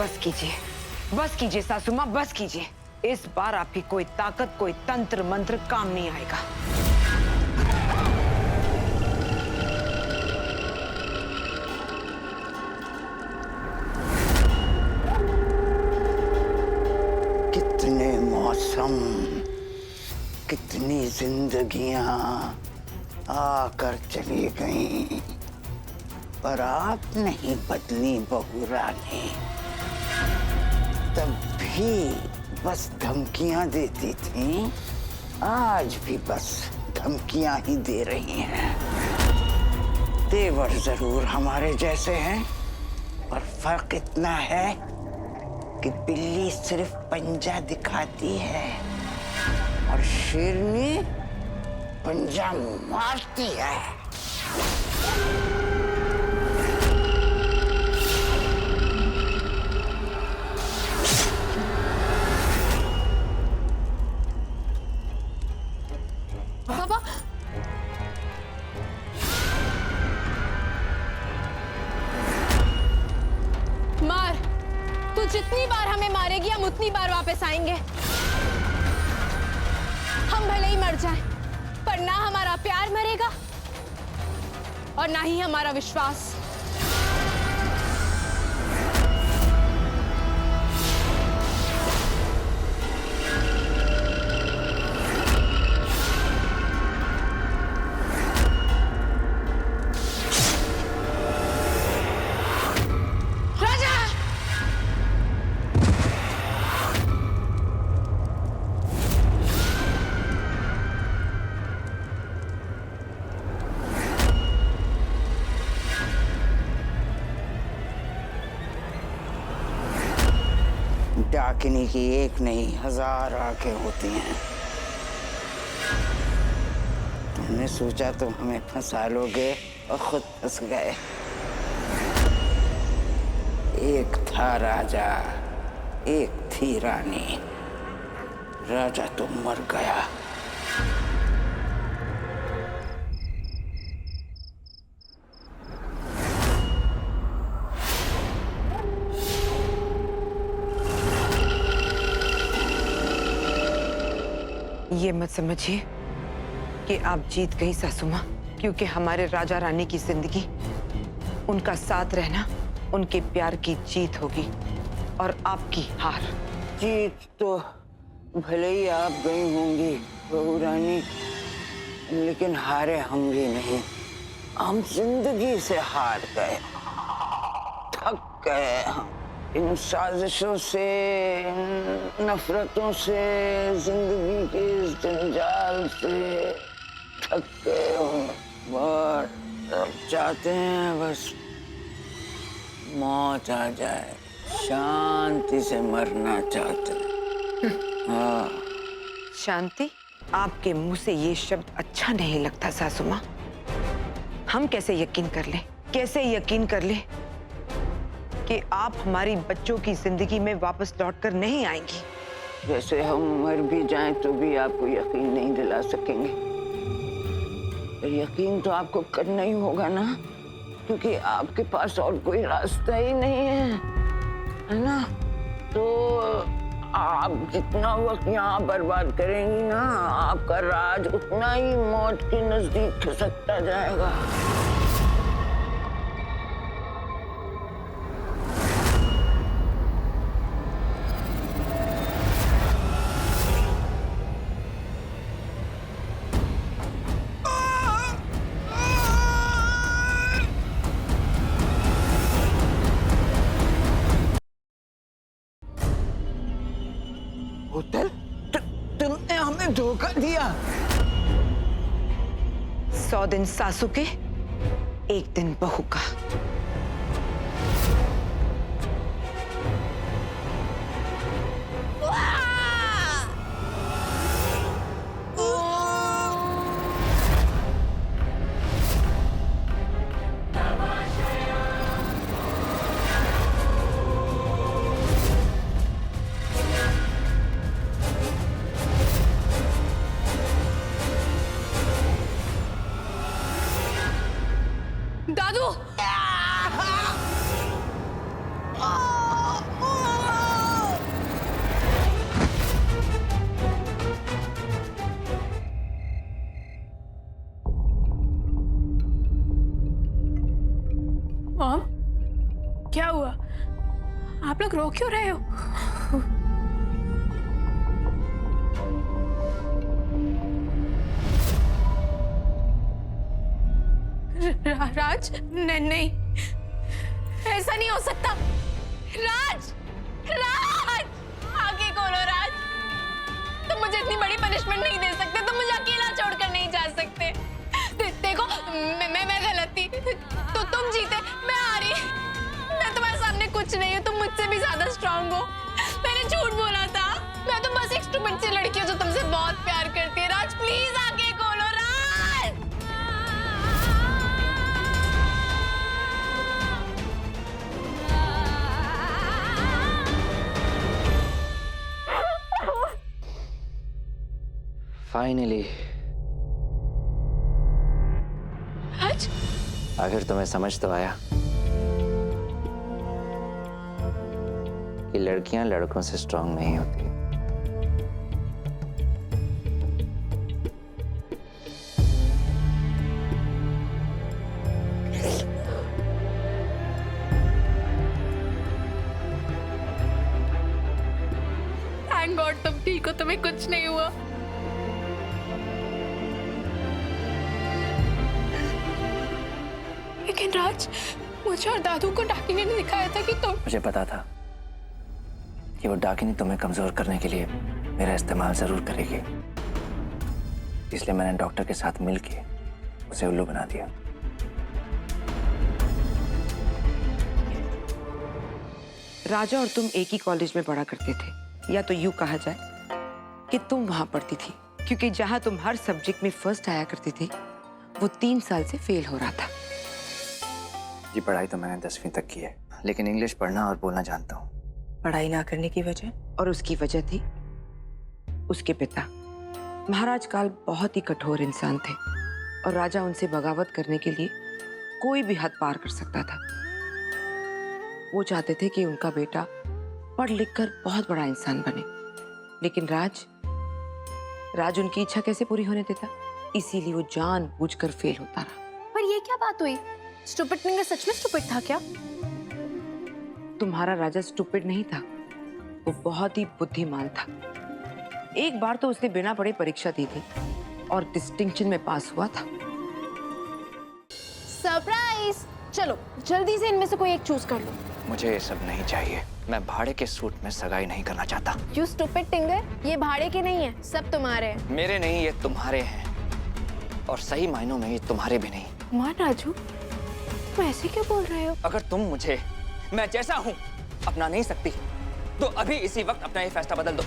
बस कीजिए, बस कीजिए सासू माँ, बस कीजिए। इस बार आपकी कोई ताकत, कोई तंत्र मंत्र काम नहीं आएगा। कितने मौसम, कितनी जिंदगियां आकर चली गईं, पर आप नहीं बदली बहू रानी। तब भी बस धमकियां देती थीं, आज भी बस धमकियां ही दे रही हैं। तेवर जरूर हमारे जैसे हैं, पर फर्क इतना है कि बिल्ली सिर्फ पंजा दिखाती है और शेरनी पंजा मारती है। पापा, मार। तू जितनी बार हमें मारेगी हम उतनी बार वापस आएंगे। हम भले ही मर जाएं, पर ना हमारा प्यार मरेगा और ना ही हमारा विश्वास। डाकिनी की एक नहीं 1000 आंखें होती हैं। तुमने सोचा तुम हमें फंसा लोगे और खुद फंस गए। एक था राजा, एक थी रानी। राजा तो मर गया, ये मत समझिए कि आप जीत गई सासू माँ, क्योंकि हमारे राजा रानी की जिंदगी, उनका साथ रहना, उनके प्यार की जीत होगी और आपकी हार। जीत तो भले ही आप गई होंगी बहू रानी, लेकिन हारे हम भी नहीं। हम जिंदगी से हार गए, थक गए हम। इन साजिशों से, इन नफरतों से, जिंदगी के इस जंजाल से थक गए हम। और अब चाहते हैं बस मौत आ जाए, शांति से मरना चाहते हैं। हाँ। शांति? आपके मुंह से ये शब्द अच्छा नहीं लगता सासू माँ। हम कैसे यकीन कर लें, कैसे यकीन कर लें कि आप हमारी बच्चों की जिंदगी में वापस लौटकर नहीं आएंगी। वैसे हम मर भी जाएं तो भी आपको यकीन नहीं दिला सकेंगे। पर यकीन तो आपको करना ही होगा ना, क्योंकि आपके पास और कोई रास्ता ही नहीं है ना? तो आप जितना वक्त यहाँ बर्बाद करेंगी ना, आपका राज उतना ही मौत के नजदीक खिसकता जाएगा। होटल, तुमने हमें धोखा दिया। 100 दिन सासू के, 1 दिन बहू का। दादू, आप लोग रो क्यों रहे हो? राज, नहीं, ऐसा नहीं हो सकता। राज, राज, आगे खोलो राज। तुम मुझे इतनी बड़ी पनिशमेंट नहीं दे सकते, तुम मुझे अकेला छोड़कर नहीं जा सकते। देखो, मैं गलत थी, तो तुम जीते, मैं हारी। मैं तुम्हारे सामने कुछ नहीं हूँ, तुम मुझसे भी ज्यादा स्ट्रांग हो। मैंने झूठ बोला था, मैं तो बस एक स्टूपिड सी लड़की हूँ जो तुमसे बहुत प्यार करती है। राज प्लीज आगे खोलो राज। फाइनली राज, आखिर तुम्हें समझ तो आया कि लड़कियां लड़कों से स्ट्रांग नहीं होती। थैंक गॉड तुम ठीक हो, तुम्हें कुछ नहीं हुआ। लेकिन राज, मुझे और दादू को डाकिनी ने दिखाया था कि तुम। मुझे पता था कि वो डाकिनी तुम्हें कमजोर करने के लिए मेरा इस्तेमाल जरूर करेगी, इसलिए मैंने डॉक्टर के साथ मिलके उसे उल्लू बना दिया। राजा और तुम एक ही कॉलेज में पढ़ा करते थे, या तो यूं कहा जाए कि तुम वहां पढ़ती थी, क्योंकि जहां तुम हर सब्जेक्ट में फर्स्ट आया करते थे वो 3 साल से फेल हो रहा था। जी पढ़ाई तो मैंने 10वीं तक की है, लेकिन इंग्लिश पढ़ना और बोलना जानता हूँ। पढ़ाई ना करने की वजह, और उसकी वजह थी उसके पिता महाराज काल बहुत ही कठोर इंसान थे, और राजा उनसे बगावत करने के लिए कोई भी हद पार कर सकता था। वो चाहते थे कि उनका बेटा पढ़ लिख कर बहुत बड़ा इंसान बने, लेकिन राज उनकी इच्छा कैसे पूरी होने देता, इसीलिए वो जानबूझकर फेल होता रहा। पर ये क्या बात हुई? स्टूपिड फिंगर सच में स्टूपिड था क्या? तुम्हारा राजा स्टूपिड नहीं था, वो बहुत ही बुद्धिमान था। एक बार तो उसने बिना पढ़े परीक्षा दी थी और डिस्टिंक्शन में पास हुआ था। सरप्राइज! चलो जल्दी से इनमें से कोई एक चूज कर लो। मुझे ये सब नहीं चाहिए, मैं भाड़े के सूट में सगाई नहीं करना चाहता। यू स्टूपिड टिंगर, ये भाड़े के नहीं है, सब तुम्हारे हैं। मेरे नहीं, ये तुम्हारे हैं, और सही मायनों में ये तुम्हारे भी नहीं। मान राजू, तुम ऐसे क्यों बोल रहे हो? अगर तुम मुझे मैं जैसा हूँ अपना नहीं सकती, तो अभी इसी वक्त अपना ये फैसला बदल दो।